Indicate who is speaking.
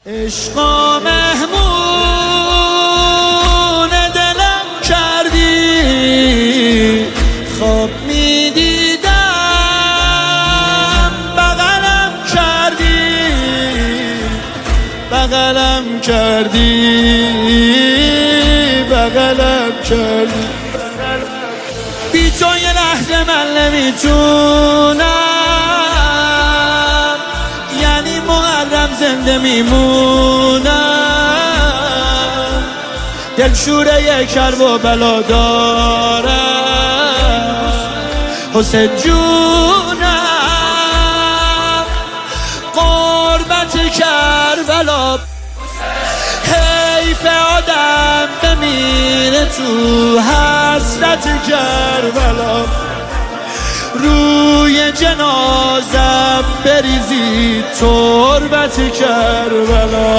Speaker 1: عشقا مهمون دلم کردی، خواب میدیدم بغلم کردی. بی تو یه لحظه من نمیتونم، یعنی محرم زنده میمونم. دلشوره یک کرب و بلا دارم حسین جونم، قربت کربلا. حیف آدم بمیره تو حسرت کربلا، روی جنازم بریزی تربت کربلا.